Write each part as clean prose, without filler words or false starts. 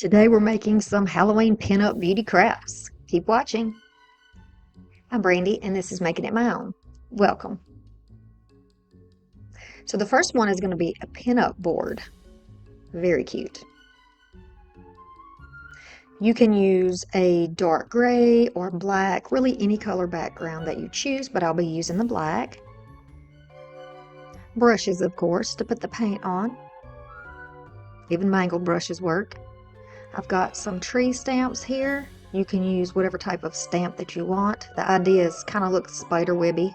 Today we're making some Halloween pinup beauty crafts. Keep watching. I'm Brandy and this is Making It My Own. Welcome. So the first one is going to be a pinup board. Very cute. You can use a dark gray or black, really any color background that you choose, but I'll be using the black. Brushes, of course, to put the paint on. Even mangled brushes work. I've got some tree stamps here. You can use whatever type of stamp that you want. The idea is kind of looks spider webby.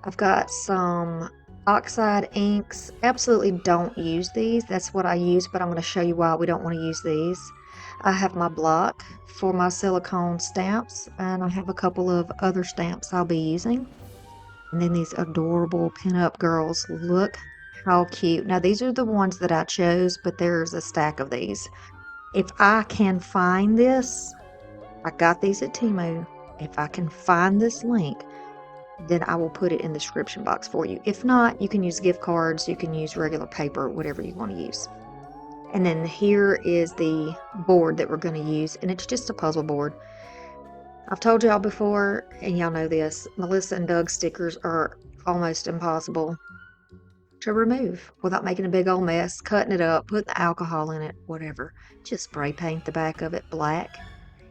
I've got some oxide inks. Absolutely don't use these. That's what I use, but I'm going to show you why we don't want to use these. I have my block for my silicone stamps, and I have a couple of other stamps I'll be using. And then these adorable pinup girls. Look how cute. Now, these are the ones that I chose, but there's a stack of these. If I can find this, I got these at TEMU. If I can find this link, then I will put it in the description box for you. If not, you can use gift cards, you can use regular paper, whatever you want to use. And then here is the board that we're going to use, and it's just a puzzle board. I've told y'all before, and y'all know this, Melissa and Doug stickers are almost impossible to remove without making a big old mess, cutting it up, putting the alcohol in it, whatever. Just spray paint the back of it black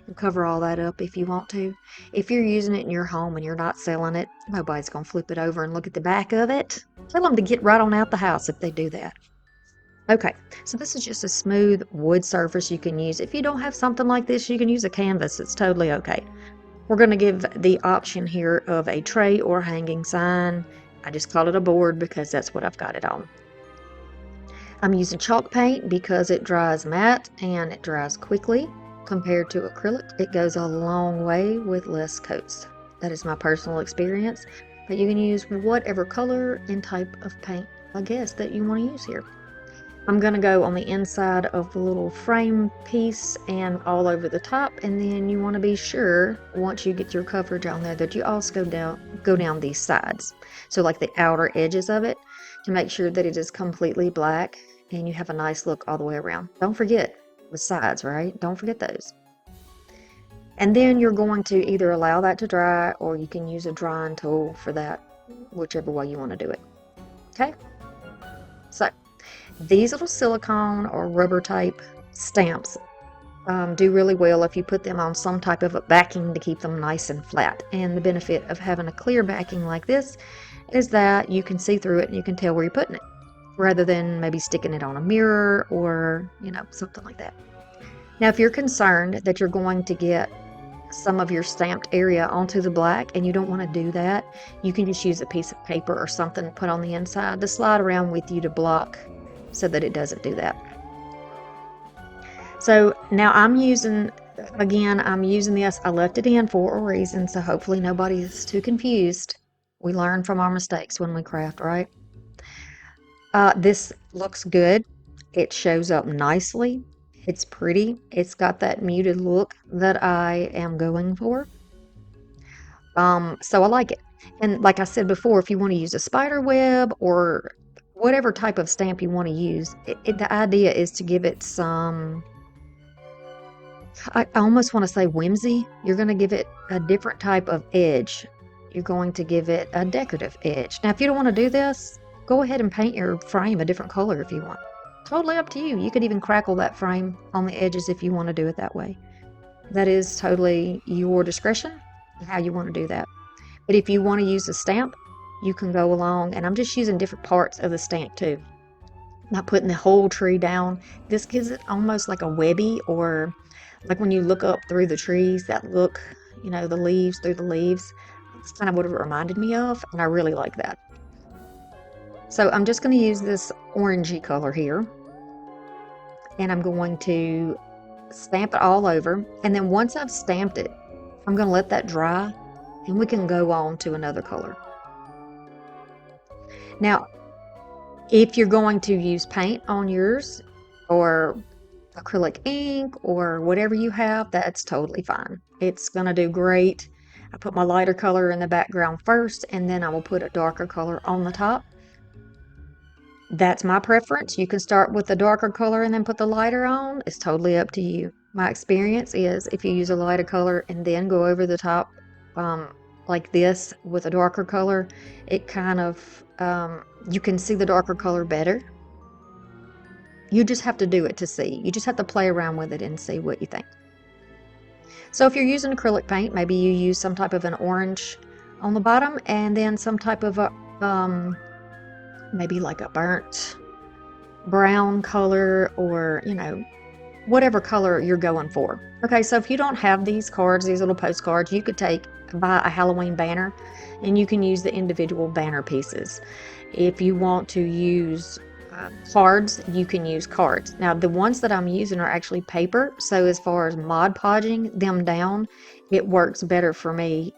and cover all that up if you want to. If you're using it in your home and you're not selling it, nobody's going to flip it over and look at the back of it. Tell them to get right on out the house if they do that. Okay, so this is just a smooth wood surface you can use. If you don't have something like this, you can use a canvas. It's totally okay. We're going to give the option here of a tray or hanging sign. I just call it a board because that's what I've got it on. I'm using chalk paint because it dries matte and it dries quickly. Compared to acrylic, it goes a long way with less coats. That is my personal experience, but you can use whatever color and type of paint, I guess, that you want to use here. I'm going to go on the inside of the little frame piece and all over the top, and then you want to be sure, once you get your coverage on there, that you also go down these sides. So like the outer edges of it, to make sure that it is completely black and you have a nice look all the way around. Don't forget the sides, right? Don't forget those. And then you're going to either allow that to dry, or you can use a drying tool for that, whichever way you want to do it. Okay? So these little silicone or rubber type stamps do really well if you put them on some type of a backing to keep them nice and flat. And the benefit of having a clear backing like this is that you can see through it and you can tell where you're putting it, rather than maybe sticking it on a mirror or, something like that. Now, if you're concerned that you're going to get some of your stamped area onto the black and you don't want to do that, you can just use a piece of paper or something put on the inside to slide around with you to block so that it doesn't do that. So now I'm using this. I left it in for a reason, so hopefully nobody is too confused. We learn from our mistakes when we craft, right? This looks good. It shows up nicely. It's pretty. It's got that muted look that I am going for. So I like it. And like I said before, if you want to use a spider web or whatever type of stamp you want to use, the idea is to give it some, I almost want to say whimsy. You're going to give it a different type of edge. You're going to give it a decorative edge. Now, if you don't want to do this, go ahead and paint your frame a different color if you want. Totally up to you. You could even crackle that frame on the edges if you want to do it that way. That is totally your discretion how you want to do that. But if you want to use a stamp, you can go along, and I'm just using different parts of the stamp too. Not putting the whole tree down. This gives it almost like a webby, or like when you look up through the trees, that look, the leaves through the leaves. It's kind of what it reminded me of, and I really like that. So I'm just going to use this orangey color here, and I'm going to stamp it all over. And then once I've stamped it, I'm going to let that dry, and we can go on to another color. Now, if you're going to use paint on yours, or acrylic ink, or whatever you have, that's totally fine. It's going to do great. I put my lighter color in the background first, and then I will put a darker color on the top. That's my preference. You can start with the darker color and then put the lighter on. It's totally up to you. My experience is if you use a lighter color and then go over the top like this with a darker color, it kind of, you can see the darker color better. You just have to do it to see. You just have to play around with it and see what you think. So if you're using acrylic paint, maybe you use some type of an orange on the bottom and then some type of a, maybe like a burnt brown color, or, you know, whatever color you're going for. Okay, so if you don't have these cards, these little postcards, you could buy a Halloween banner and you can use the individual banner pieces. If you want to use cards, you can use cards. Now, the ones that I'm using are actually paper, so as far as Mod Podging them down, it works better for me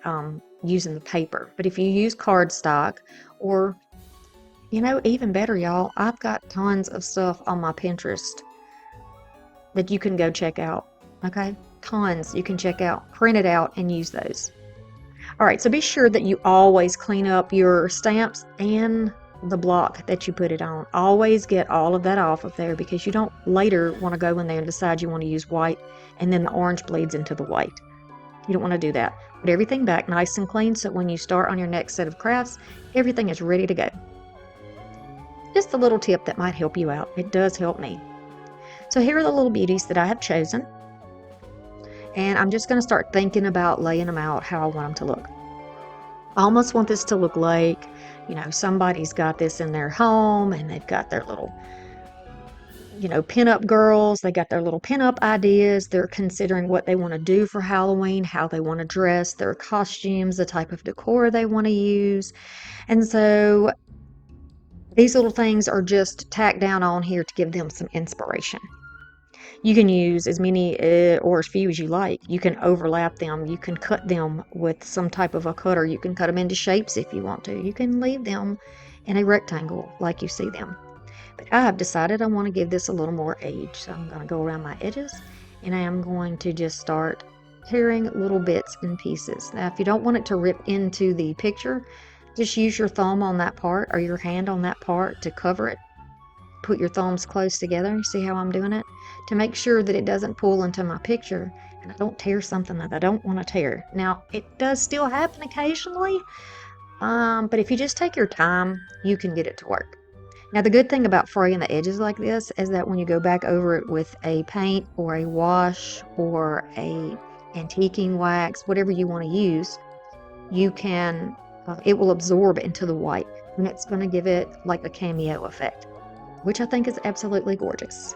using the paper. But if you use cardstock, or, you know, even better, y'all, I've got tons of stuff on my Pinterest that you can go check out. Okay, tons you can check out, print it out, and use those. All right, so be sure that you always clean up your stamps and the block that you put it on. Always get all of that off of there, because you don't later want to go in there and decide you want to use white and then the orange bleeds into the white. You don't want to do that. Put everything back nice and clean so when you start on your next set of crafts, everything is ready to go. Just a little tip that might help you out. It does help me. So here are the little beauties that I have chosen. And I'm just going to start thinking about laying them out how I want them to look. I almost want this to look like, you know, somebody's got this in their home and they've got their little, you know, pinup girls. They got their little pinup ideas. They're considering what they want to do for Halloween, how they want to dress, their costumes, the type of decor they want to use. And so these little things are just tacked down on here to give them some inspiration. You can use as many or as few as you like. You can overlap them. You can cut them with some type of a cutter. You can cut them into shapes if you want to. You can leave them in a rectangle like you see them. But I have decided I want to give this a little more age. So I'm going to go around my edges and I am going to just start tearing little bits and pieces. Now, if you don't want it to rip into the picture, just use your thumb on that part or your hand on that part to cover it. Put your thumbs close together. See how I'm doing it? To make sure that it doesn't pull into my picture and I don't tear something that I don't want to tear. Now, it does still happen occasionally, but if you just take your time, you can get it to work. Now, the good thing about fraying the edges like this is that when you go back over it with a paint or a wash or a antiquing wax, whatever you want to use, you can, it will absorb into the white and it's going to give it like a cameo effect, which I think is absolutely gorgeous.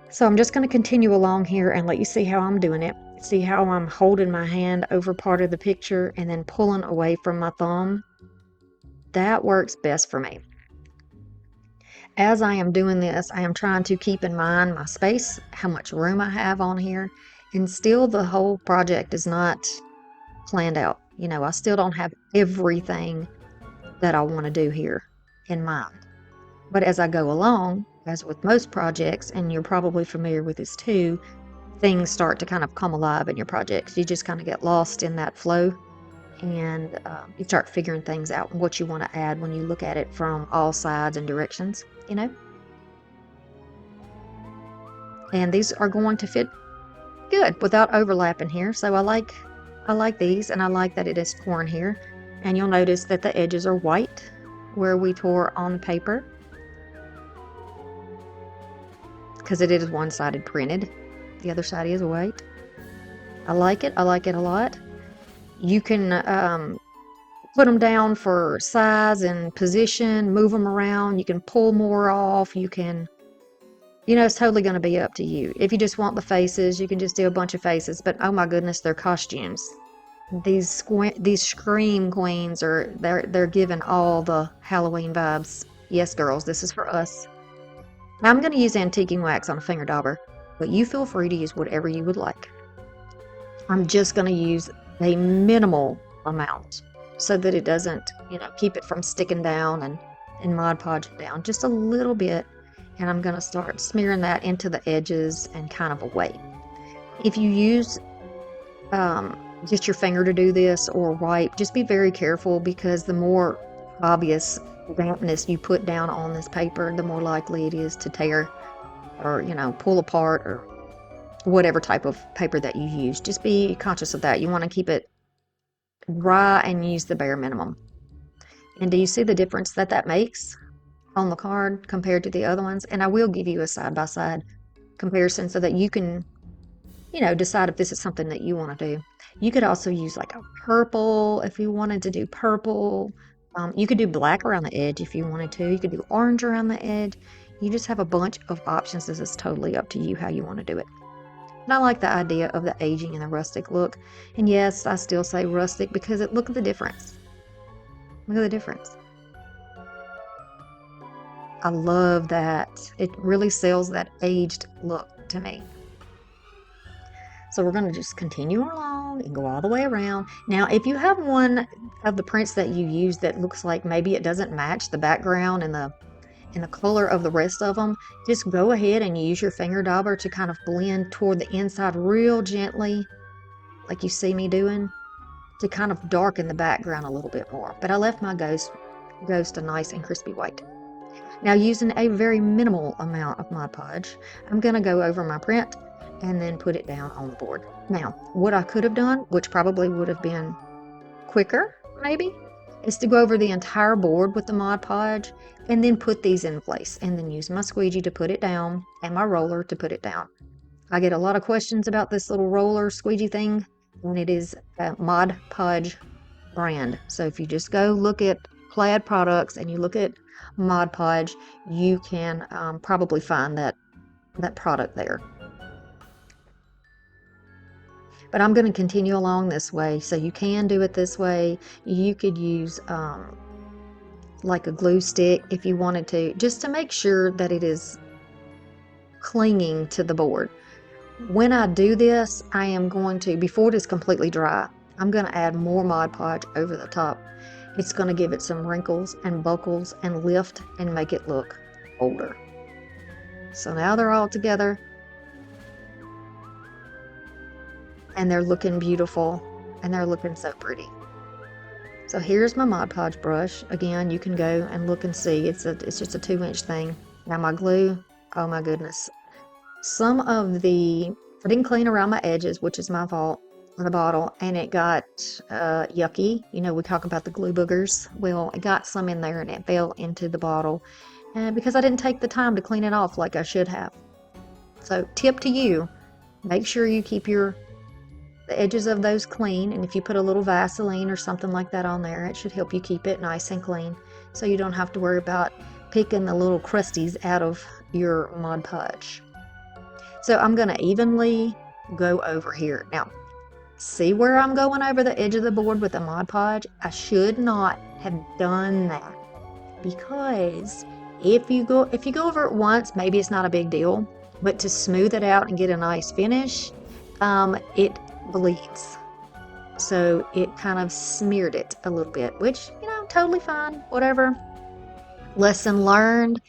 So I'm just going to continue along here and let you see how I'm doing it. See how I'm holding my hand over part of the picture and then pulling away from my thumb. That works best for me. As I am doing this, I am trying to keep in mind my space, how much room I have on here, and still the whole project is not planned out. You know, I still don't have everything that I want to do here in mind. But as I go along, as with most projects, and you're probably familiar with this too, things start to kind of come alive in your projects. You just kind of get lost in that flow and you start figuring things out and what you want to add when you look at it from all sides and directions, you know. And these are going to fit good without overlapping here. So I like these, and I like that it is torn here. And you'll notice that the edges are white where we tore on the paper, because it is one-sided printed. The other side is white. I like it. I like it a lot. You can put them down for size and position, move them around. You can pull more off. You can, you know, it's totally going to be up to you. If you just want the faces, you can just do a bunch of faces. But oh my goodness, they're costumes. These Scream Queens they're giving all the Halloween vibes. Yes, girls, this is for us. Now I'm going to use antiquing wax on a finger dauber, but you feel free to use whatever you would like. I'm just going to use a minimal amount so that it doesn't, you know, keep it from sticking down and Mod Podge it down just a little bit. And I'm going to start smearing that into the edges and kind of away. If you use just your finger to do this or wipe, just be very careful, because the more obvious dampness you put down on this paper, the more likely it is to tear or, pull apart, or whatever type of paper that you use. Just be conscious of that. You want to keep it dry and use the bare minimum. And do you see the difference that that makes on the card compared to the other ones? And I will give you a side-by-side comparison so that you can, decide if this is something that you want to do. You could also use like a purple if you wanted to do purple. You could do black around the edge if you wanted to. You could do orange around the edge. You just have a bunch of options. This is totally up to you how you want to do it. And I like the idea of the aging and the rustic look. And yes, I still say rustic because look at the difference. Look at the difference. I love that. It really sells that aged look to me. So we're going to just continue along and go all the way around. Now, if you have one of the prints that you use that looks like maybe it doesn't match the background and the color of the rest of them, just go ahead and use your finger dauber to kind of blend toward the inside real gently, like you see me doing, to kind of darken the background a little bit more. But I left my ghost a nice and crispy white. Now, using a very minimal amount of Mod Podge, I'm going to go over my print and then put it down on the board. Now, what I could have done, which probably would have been quicker, maybe, is to go over the entire board with the Mod Podge and then put these in place, and then use my squeegee to put it down and my roller to put it down. I get a lot of questions about this little roller squeegee thing, and it is a Mod Podge brand. So if you just go look at Plaid products and you look at Mod Podge, you can probably find that product there. But I'm going to continue along this way, so you can do it this way. You could use like a glue stick if you wanted to, just to make sure that it is clinging to the board. When I do this, I am going to, before it is completely dry, I'm going to add more Mod Podge over the top. It's going to give it some wrinkles and buckles and lift and make it look older. So now they're all together and they're looking beautiful and they're looking so pretty. So here's my Mod Podge brush. Again, you can go and look and see. It's just a 2-inch thing. Now my glue, oh my goodness. I didn't clean around my edges, which is my fault, on the bottle, and it got yucky. We talk about the glue boogers. Well, it got some in there and it fell into the bottle because I didn't take the time to clean it off like I should have. So tip to you, make sure you keep the edges of those clean, and if you put a little Vaseline or something like that on there, it should help you keep it nice and clean, so you don't have to worry about picking the little crusties out of your Mod Podge. So I'm going to evenly go over here. Now, see where I'm going over the edge of the board with the Mod Podge? I should not have done that, because if you go over it once, maybe it's not a big deal, but to smooth it out and get a nice finish, it bleeds. So it kind of smeared it a little bit, which, totally fine, whatever. Lesson learned.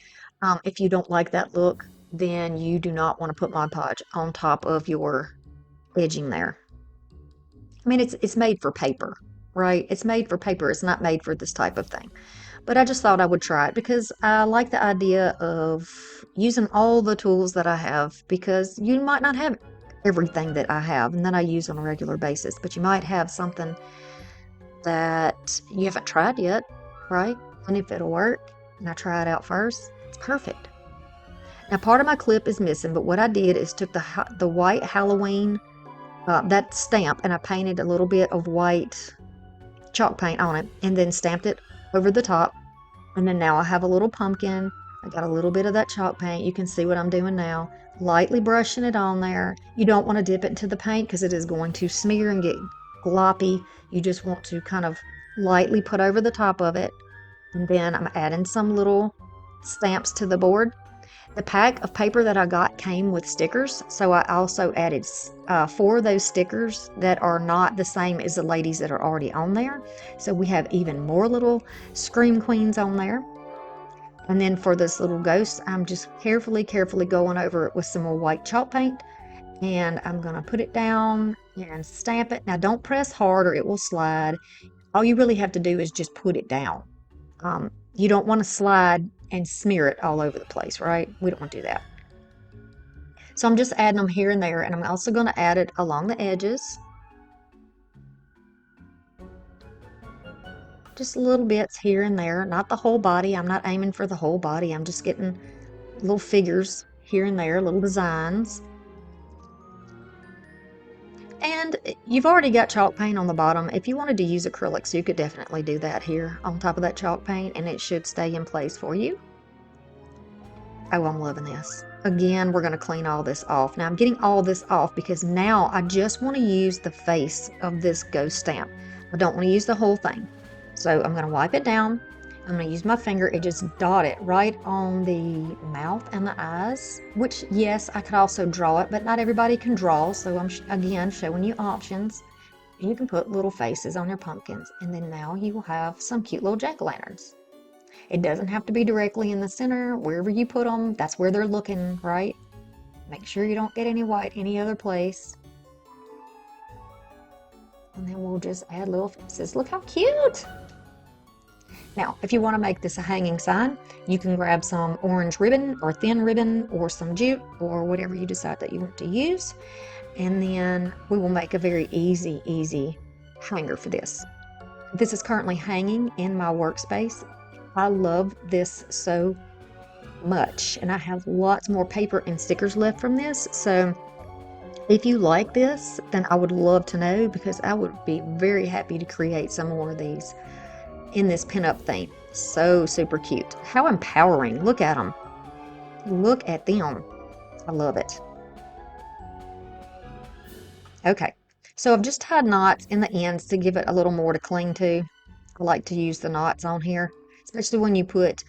If you don't like that look, then you do not want to put Mod Podge on top of your edging there. I mean, it's made for paper, right? It's made for paper. It's not made for this type of thing. But I just thought I would try it because I like the idea of using all the tools that I have, because you might not have everything that I have and that I use on a regular basis, but you might have something that you haven't tried yet, right? And if it'll work and I try it out first, it's perfect. Now, part of my clip is missing, but what I did is took the white Halloween, that stamp, and I painted a little bit of white chalk paint on it and then stamped it over the top. And then now I have a little pumpkin. I got a little bit of that chalk paint. You can see what I'm doing now. Lightly brushing it on there. You don't want to dip it into the paint because it is going to smear and get gloppy. You just want to kind of lightly put over the top of it. And then I'm adding some little stamps to the board. The pack of paper that I got came with stickers, so I also added 4 of those stickers that are not the same as the ladies that are already on there. So we have even more little Scream Queens on there. And then for this little ghost, I'm just carefully going over it with some more white chalk paint. And I'm going to put it down and stamp it. Now, don't press hard or it will slide. All you really have to do is just put it down. You don't want to slide and smear it all over the place, right? We don't want to do that. So I'm just adding them here and there, and I'm also going to add it along the edges. Just little bits here and there, not the whole body. I'm not aiming for the whole body. I'm just getting little figures here and there, little designs. And you've already got chalk paint on the bottom. If you wanted to use acrylics, you could definitely do that here on top of that chalk paint, and it should stay in place for you. Oh, I'm loving this. Again, we're going to clean all this off. Now I'm getting all this off because now I just want to use the face of this ghost stamp. I don't want to use the whole thing. So I'm going to wipe it down. I'm going to use my finger and just dot it right on the mouth and the eyes, which, yes, I could also draw it, but not everybody can draw. So I'm, again, showing you options. You can put little faces on your pumpkins, and then now you will have some cute little jack-o'-lanterns. It doesn't have to be directly in the center. Wherever you put them, that's where they're looking, right? Make sure you don't get any white any other place. And then we'll just add little faces. Look how cute! Now, if you want to make this a hanging sign, you can grab some orange ribbon or thin ribbon or some jute or whatever you decide that you want to use. And then we will make a very easy hanger for this. This is currently hanging in my workspace. I love this so much, and I have lots more paper and stickers left from this. So if you like this, then I would love to know, because I would be very happy to create some more of these in this pinup theme. So super cute. How empowering. Look at them. Look at them. I love it. Okay, so I've just tied knots in the ends to give it a little more to cling to. I like to use the knots on here, especially when you put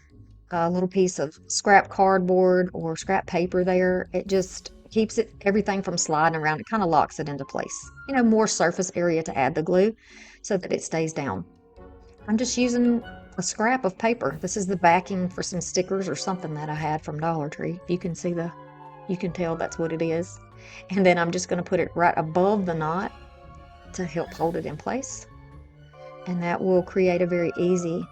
a little piece of scrap cardboard or scrap paper there. It just keeps everything from sliding around. It kind of locks it into place. You know, more surface area to add the glue so that it stays down. I'm just using a scrap of paper. This is the backing for some stickers or something that I had from Dollar Tree. If you can see you can tell that's what it is. And then I'm just going to put it right above the knot to help hold it in place. And that will create a very easy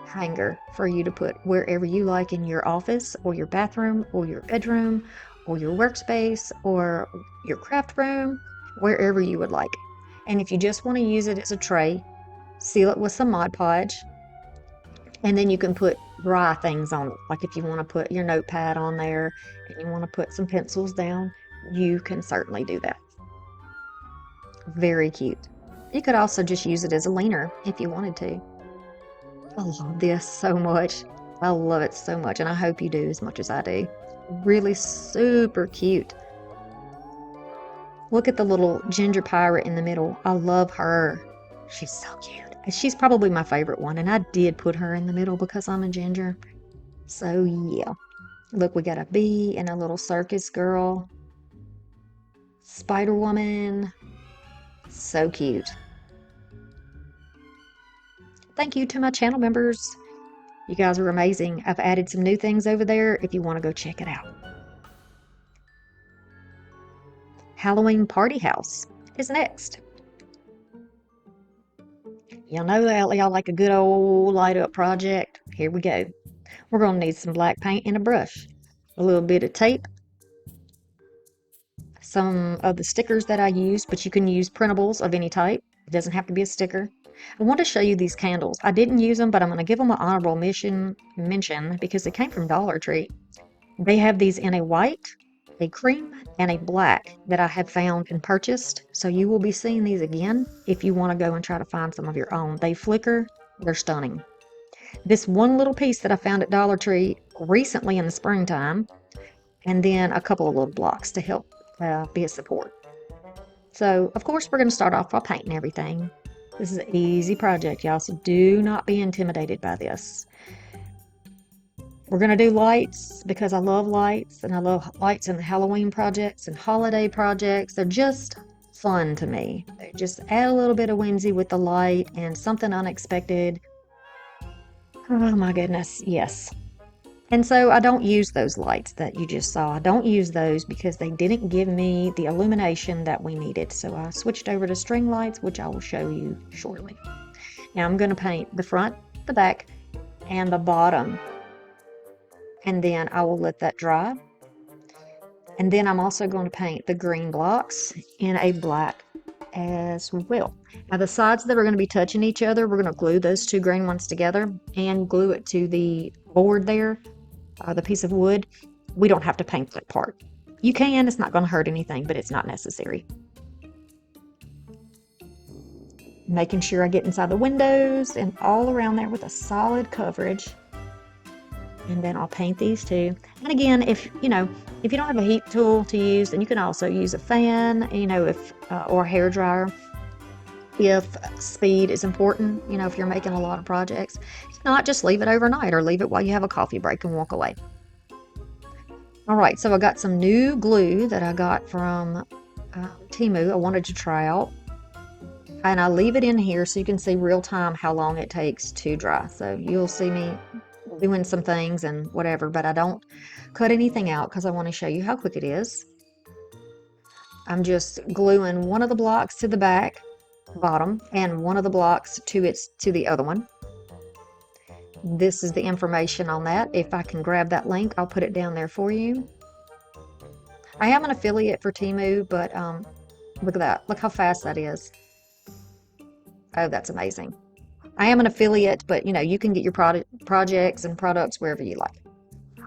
hanger for you to put wherever you like in your office or your bathroom or your bedroom or your workspace or your craft room, wherever you would like. And if you just want to use it as a tray, seal it with some Mod Podge, and then you can put dry things on it. Like if you want to put your notepad on there and you want to put some pencils down, you can certainly do that. Very cute. You could also just use it as a leaner if you wanted to. I love this so much. I love it so much, and I hope you do as much as I do. Really super cute. Look at the little ginger pirate in the middle. I love her. She's so cute. She's probably my favorite one, and I did put her in the middle because I'm a ginger. So yeah. Look, we got a bee and a little circus girl. Spider Woman. So cute. Thank you to my channel members. You guys are amazing. I've added some new things over there if you want to go check it out. Halloween Party House is next. Y'all know that y'all like a good old light up project. Here we go. We're going to need some black paint and a brush, a little bit of tape, some of the stickers that I use, but you can use printables of any type. It doesn't have to be a sticker. I want to show you these candles. I didn't use them, but I'm going to give them an honorable mention because they came from Dollar Tree. They have these in a white, a cream, and a black that I have found and purchased. So you will be seeing these again if you want to go and try to find some of your own. They flicker. They're stunning. This one little piece that I found at Dollar Tree recently in the springtime, and then a couple of little blocks to help be a support. So, of course, we're going to start off by painting everything. This is an easy project, y'all, so do not be intimidated by this. We're going to do lights because I love lights, and I love lights in the Halloween projects and holiday projects. They're just fun to me. They just add a little bit of whimsy with the light and something unexpected. Oh my goodness, yes. And so I don't use those lights that you just saw. I don't use those because they didn't give me the illumination that we needed. So I switched over to string lights, which I will show you shortly. Now I'm going to paint the front, the back, and the bottom. And then I will let that dry. And then I'm also going to paint the green blocks in a black as well. Now the sides that are going to be touching each other, we're going to glue those two green ones together and glue it to the board there, the piece of wood. We don't have to paint that part. You can, it's not going to hurt anything, but it's not necessary. Making sure I get inside the windows and all around there with a solid coverage. And then I'll paint these too. And again, if you don't have a heat tool to use, then you can also use a fan, or a hair dryer. If speed is important, if you're making a lot of projects. If not, just leave it overnight or leave it while you have a coffee break and walk away. All right, so I got some new glue that I got from TEMU. I wanted to try out. And I leave it in here so you can see real time how long it takes to dry. So you'll see me doing some things and whatever, but I don't cut anything out because I want to show you how quick it is. I'm just gluing one of the blocks to the back bottom and one of the blocks to the other one. This is the information on that. If I can grab that link, I'll put it down there for you. I am an affiliate for TEMU, but look at that. Look how fast that is. Oh, that's amazing. I am an affiliate, but you can get your projects and products wherever you like.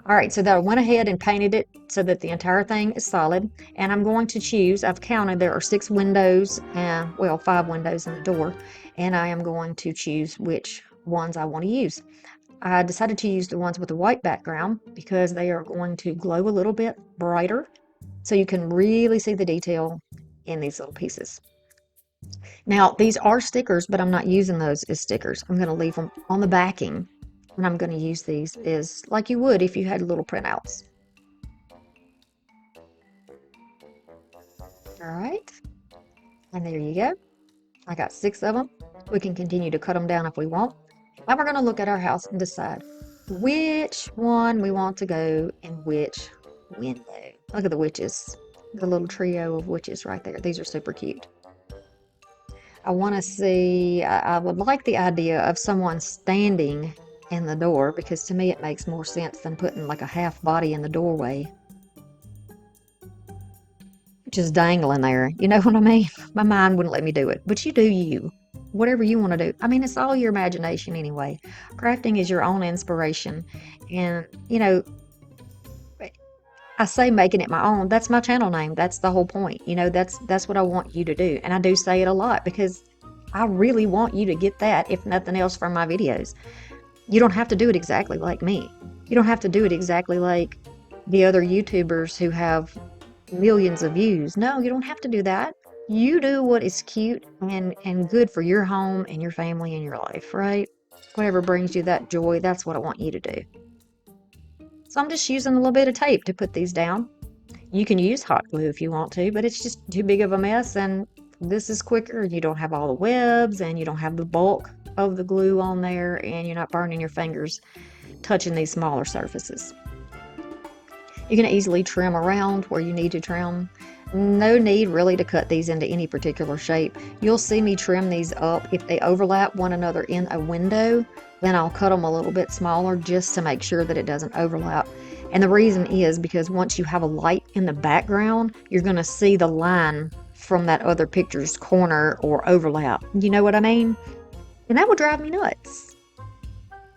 All right, so that I went ahead and painted it so that the entire thing is solid. And I'm going to choose, I've counted, there are 6 windows, and 5 windows in the door. And I am going to choose which ones I want to use. I decided to use the ones with the white background because they are going to glow a little bit brighter. So you can really see the detail in these little pieces. Now, these are stickers, but I'm not using those as stickers. I'm going to leave them on the backing, and I'm going to use these as like you would if you had little printouts. All right, and there you go. I got 6 of them. We can continue to cut them down if we want. Now we're going to look at our house and decide which one we want to go in which window. Look at the witches, the little trio of witches right there. These are super cute. I want to see, I would like the idea of someone standing in the door because to me it makes more sense than putting like a half body in the doorway. Just dangling there. You know what I mean? My mind wouldn't let me do it, but you do you. Whatever you want to do. I mean, it's all your imagination anyway. Crafting is your own inspiration. And, I say making it my own. That's my channel name. That's the whole point. That's what I want you to do. And I do say it a lot because I really want you to get that, if nothing else, from my videos. You don't have to do it exactly like me. You don't have to do it exactly like the other YouTubers who have millions of views. No, you don't have to do that. You do what is cute and good for your home and your family and your life, right? Whatever brings you that joy, that's what I want you to do. So I'm just using a little bit of tape to put these down. You can use hot glue if you want to, but it's just too big of a mess, and this is quicker. You don't have all the webs, and you don't have the bulk of the glue on there, and you're not burning your fingers touching these smaller surfaces. You can easily trim around where you need to trim. No need really to cut these into any particular shape. You'll see me trim these up. If they overlap one another in a window, then I'll cut them a little bit smaller just to make sure that it doesn't overlap. And the reason is because once you have a light in the background, you're going to see the line from that other picture's corner or overlap. You know what I mean? And that would drive me nuts.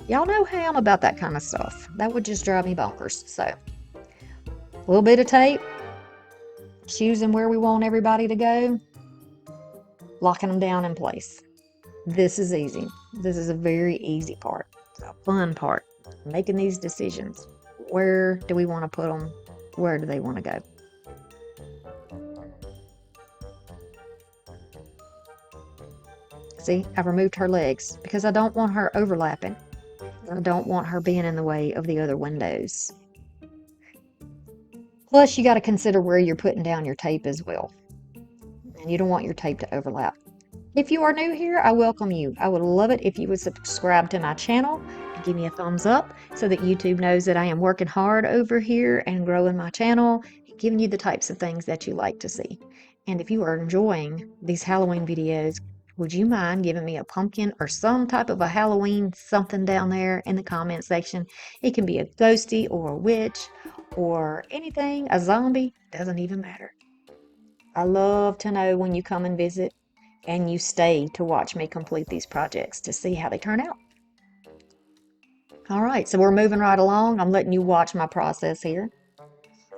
Y'all know how I'm about that kind of stuff. That would just drive me bonkers. So, a little bit of tape, choosing where we want everybody to go, locking them down in place. This is easy. This is a very easy part. The fun part, making these decisions. Where do we want to put them? Where do they want to go? See, I've removed her legs because I don't want her overlapping. I don't want her being in the way of the other windows. Plus, you got to consider where you're putting down your tape as well. And you don't want your tape to overlap. If you are new here, I welcome you. I would love it if you would subscribe to my channel and give me a thumbs up so that YouTube knows that I am working hard over here and growing my channel, giving you the types of things that you like to see. And if you are enjoying these Halloween videos, Would you mind giving me a pumpkin or some type of a Halloween something down there in the comment section? It can be a ghosty or a witch or anything, a zombie, doesn't even matter. I love to know when you come and visit and you stay to watch me complete these projects to see how they turn out. All right, so we're moving right along. I'm letting you watch my process here.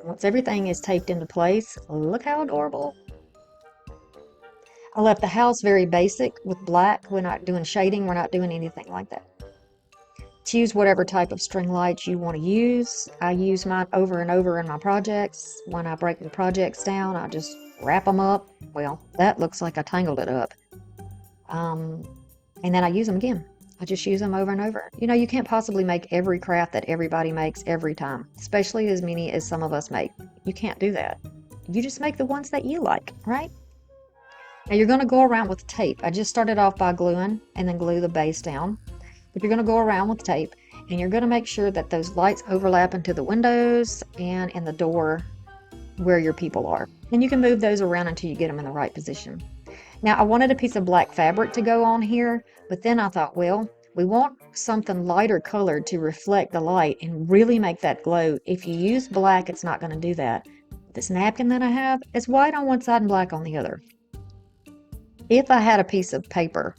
Once everything is taped into place, look how adorable. I left the house very basic with black. We're not doing shading. We're not doing anything like that. Choose whatever type of string lights you want to use. I use mine over and over in my projects. When I break the projects down, I just wrap them up. Well, that looks like I tangled it up. And then I use them again. I just use them over and over. You know, you can't possibly make every craft that everybody makes every time, especially as many as some of us make. You can't do that. You just make the ones that you like, right? Now you're going to go around with tape. I just started off by gluing and then glue the base down. But you're going to go around with tape and you're going to make sure that those lights overlap into the windows and in the door where your people are. And you can move those around until you get them in the right position. Now I wanted a piece of black fabric to go on here, but then I thought, well, we want something lighter colored to reflect the light and really make that glow. If you use black, it's not going to do that. This napkin that I have is white on one side and black on the other. If I had a piece of paper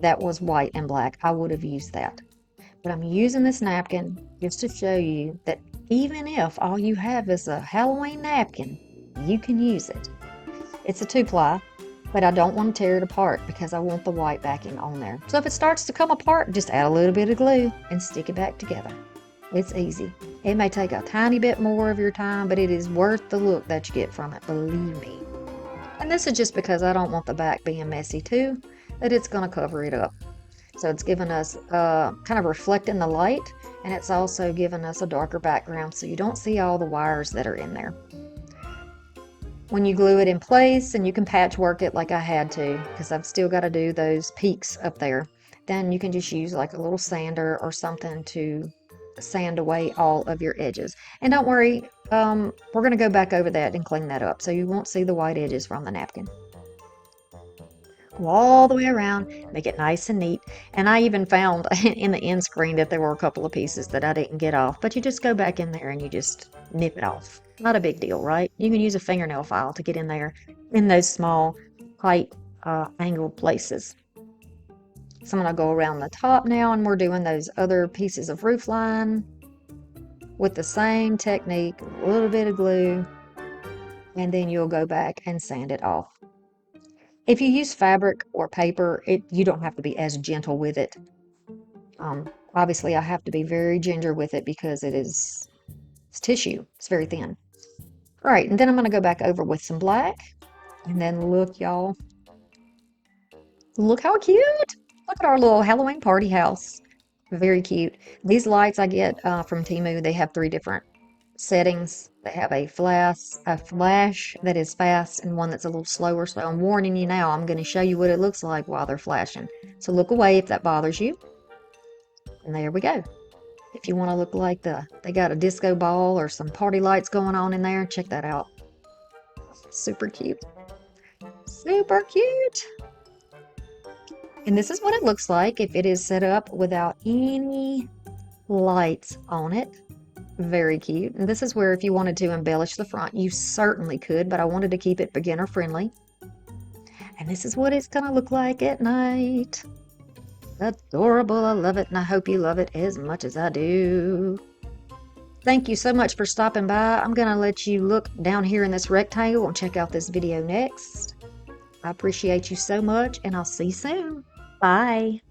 that was white and black, I would have used that. But I'm using this napkin just to show you that even if all you have is a Halloween napkin, you can use it. It's a 2-ply, but I don't want to tear it apart because I want the white backing on there. So if it starts to come apart, just add a little bit of glue and stick it back together. It's easy. It may take a tiny bit more of your time, but it is worth the look that you get from it, believe me. And this is just because I don't want the back being messy too, that it's going to cover it up. So it's giving us kind of reflecting the light, and it's also giving us a darker background so you don't see all the wires that are in there. When you glue it in place, and you can patchwork it like I had to, because I've still got to do those peaks up there, then you can just use like a little sander or something to sand away all of your edges. And don't worry, we're going to go back over that and clean that up so you won't see the white edges from the napkin. Go all the way around, make it nice and neat. And I even found in the end screen that there were a couple of pieces that I didn't get off, but you just go back in there and you just nip it off. Not a big deal, right? You can use a fingernail file to get in there in those small, tight, angled places. So I'm going to go around the top now, and we're doing those other pieces of roof line with the same technique, a little bit of glue, and then you'll go back and sand it off. If you use fabric or paper, you don't have to be as gentle with it. Obviously, I have to be very ginger with it because it's tissue. It's very thin. All right, and then I'm going to go back over with some black. And then look, y'all. Look how cute. Look at our little Halloween party house. Very cute. These lights I get from TEMU, they have 3 different settings. They have a flash that is fast and one that's a little slower. So I'm warning you now, I'm going to show you what it looks like while they're flashing. So look away if that bothers you. And there we go. If you want to look like they got a disco ball or some party lights going on in there, check that out. Super cute. Super cute. And this is what it looks like if it is set up without any lights on it. Very cute. And this is where if you wanted to embellish the front, you certainly could, but I wanted to keep it beginner friendly. And this is what it's going to look like at night. Adorable. I love it, and I hope you love it as much as I do. Thank you so much for stopping by. I'm going to let you look down here in this rectangle and check out this video next. I appreciate you so much, and I'll see you soon. Bye.